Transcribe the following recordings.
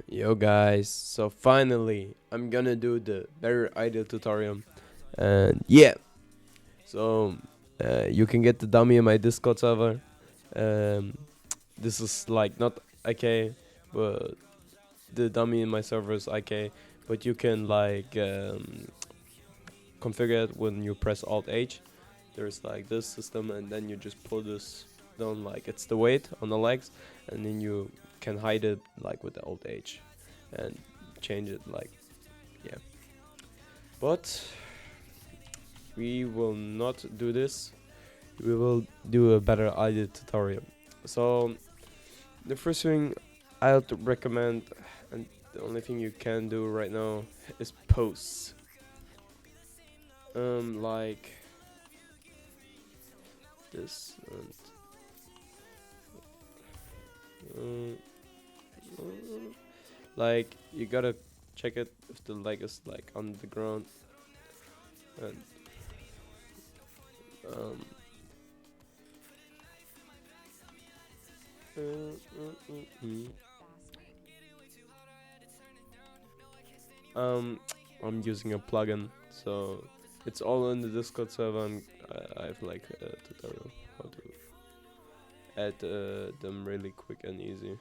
Yo guys, so finally I'm gonna do the very ideal tutorial, and yeah, so you can get the dummy in my Discord server. um, this is like not IK, but the dummy in my server is IK, but you can like configure it when you press Alt H. There's like this system, and then you just pull this down like it's the weight on the legs, and then you can hide it like with the Alt H and change it like, yeah. But we will not do this. We will do a better idea tutorial. So the first thing I would recommend, and the only thing you can do right now, is pose. Like this, and um, like you gotta check it if the leg is like on the ground, and um, uh, uh, uh, uh. Um, I'm using a plugin, so it's all in the Discord server, and I have like a tutorial how to add them really quick and easy.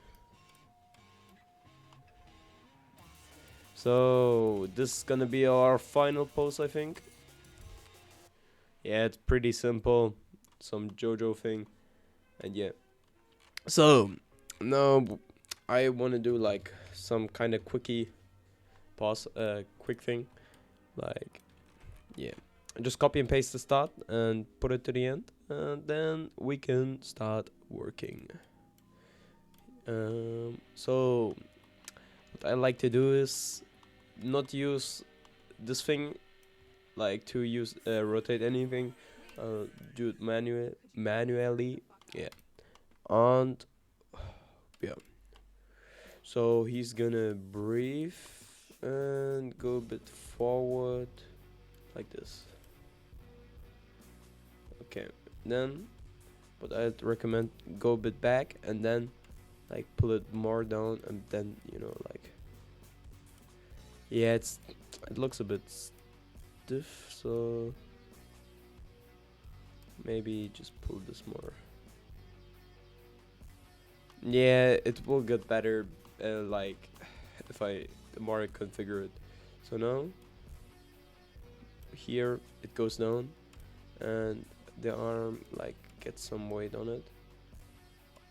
So this is gonna be our final post, I think. Yeah, it's pretty simple, some JoJo thing, and yeah. So now I want to do like some kind of quick thing, like, yeah. Just copy and paste the start and put it to the end, and then we can start working. So what I like to do is not use this thing like to use rotate anything. Do it manually, yeah. And yeah, so he's gonna breathe and go a bit forward like this. Okay, then but I'd recommend go a bit back, and then like pull it more down, and then like, yeah, it looks a bit stiff, so maybe just pull this more. Yeah, it will get better, like if I the more I configure it. So now here it goes down, and the arm like gets some weight on it.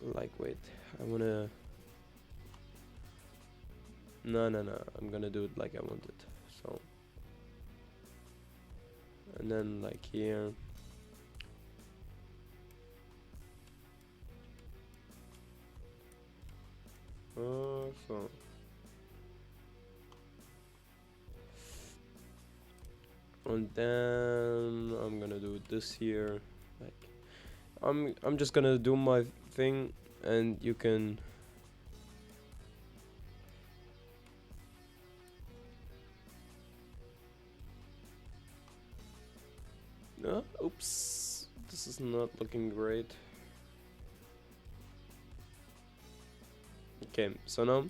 Like, wait, I wanna, no, I'm gonna do it like I want it. So, and then like here, so, and then I'm gonna do this here. Like, I'm just gonna do my thing, and you can. Oops, this is not looking great. Okay, so now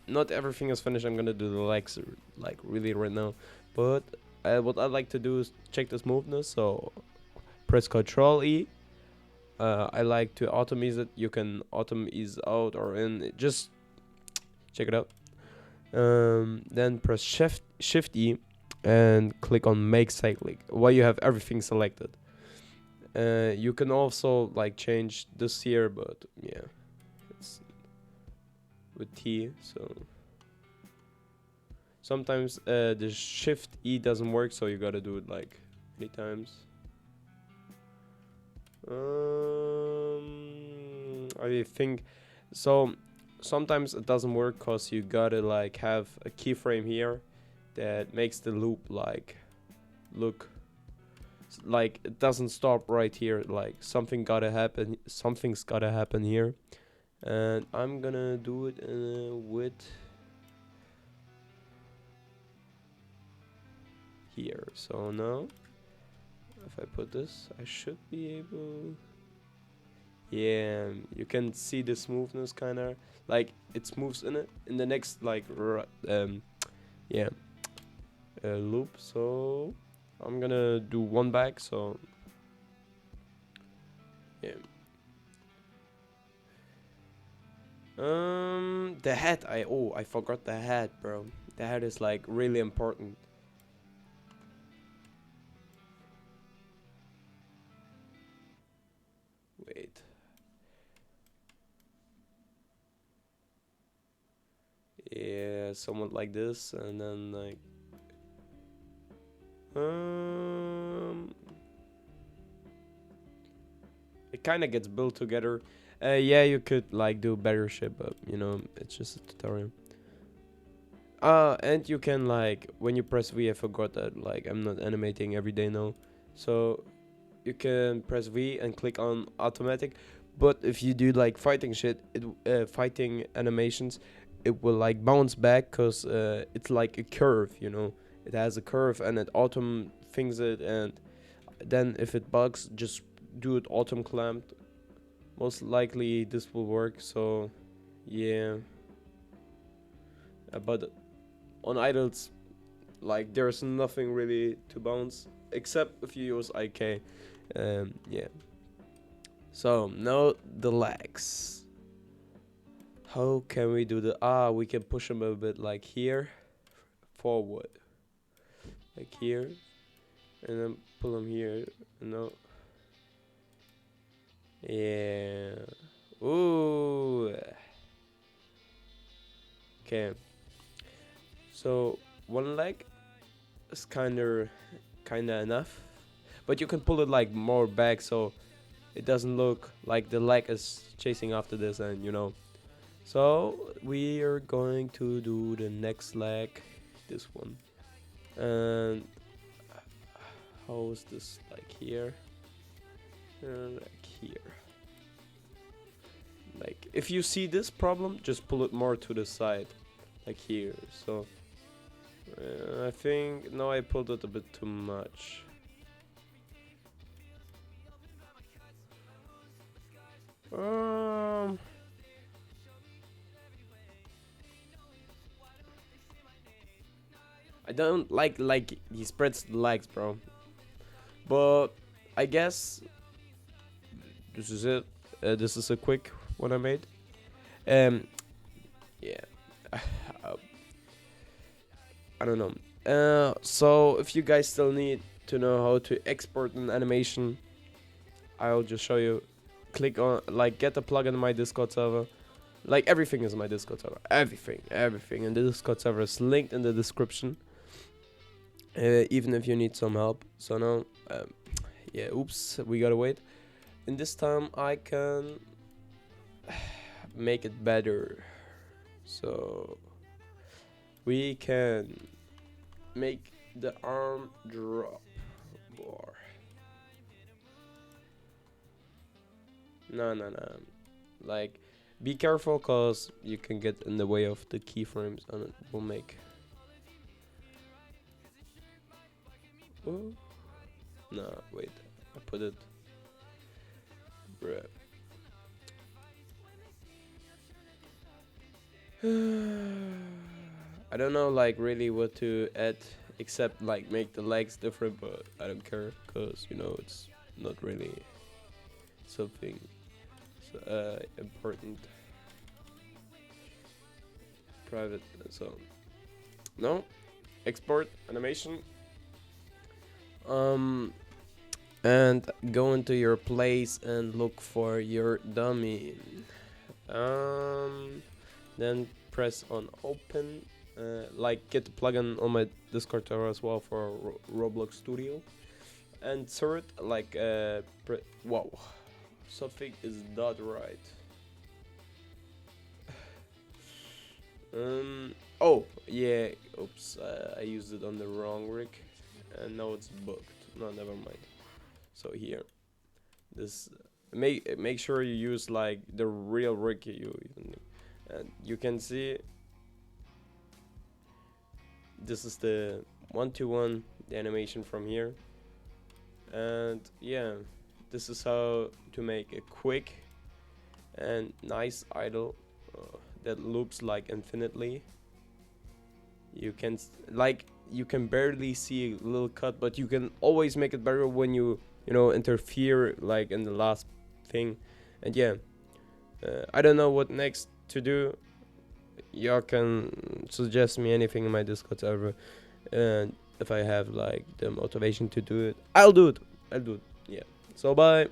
not everything is finished. I'm gonna do the legs like really right now, but what I like to do is check this movement. So press Control E. I like to auto ease it. You can auto ease out or in. Just check it out. Then press Shift E and click on Make Cyclic while you have everything selected. You can also like change this here, but yeah, it's with T. So sometimes the Shift E doesn't work, so you gotta do it like many times. I think so. Sometimes it doesn't work cause you gotta like have a keyframe here that makes the loop like look like it doesn't stop right here. Like something's gotta happen here, and I'm gonna do it with here. So now if I put this, I should be able, Yeah, you can see the smoothness kind of like it smooths in it in the next like yeah loop. So I'm gonna do one back. So yeah. The hat. I forgot the hat, bro. The hat is like really important. Wait. Yeah, somewhat like this, and then like um, it kind of gets built together. Yeah, you could like do better shit, but you know, it's just a tutorial. And you can like when you press V, I forgot that like I'm not animating every day now, so you can press V and click on automatic. But if you do like fighting shit, fighting animations, it will like bounce back because it's like a curve, you know. It has a curve and it autumn things it, and then if it bugs, just do it autumn clamped. Most likely this will work. So yeah, but on idles, like there's nothing really to bounce except if you use IK. Yeah. So now the legs. How can we do the we can push them a bit like here, forward, like here, and then pull them here. No. Yeah. Ooh. Okay. So one leg is kinda enough, but you can pull it like more back so it doesn't look like the leg is chasing after this, and you know. So we are going to do the next leg, this one, and how is this like here, like here. Like if you see this problem, just pull it more to the side, like here. So I think no, I pulled it a bit too much. Um, I don't like he spreads the legs, bro. But I guess this is it. This is a quick one I made. Um, yeah. I don't know. So if you guys still need to know how to export an animation, I'll just show you. Click on like get the plugin in my Discord server. Like everything is in my Discord server. Everything in the Discord server is linked in the description. Even if you need some help. So now, yeah. Oops, we gotta wait. And this time I can make it better. So we can make the arm drop more. No. Like, be careful cause you can get in the way of the keyframes and it will make. Oh. No, wait. I put it. Bruh. I don't know like really what to add except like make the legs different, but I don't care because you know it's not really something important, private. So no, export animation, and go into your place and look for your dummy, then press on open. Like get the plugin on my Discord server as well for Roblox Studio. And third, like wow, something is not right. Oh yeah, oops, I used it on the wrong rig, and now it's booked. No, never mind. So here, this make sure you use like the real rig you even, and you can see this is the 1-to-1 the animation from here, and yeah, this is how to make a quick and nice idle that loops like infinitely. You can like you can barely see a little cut, but you can always make it better when you know interfere like in the last thing. And yeah, I don't know what next to do. Y'all can suggest me anything in my Discord server, and if I have like the motivation to do it, I'll do it. Yeah. So bye.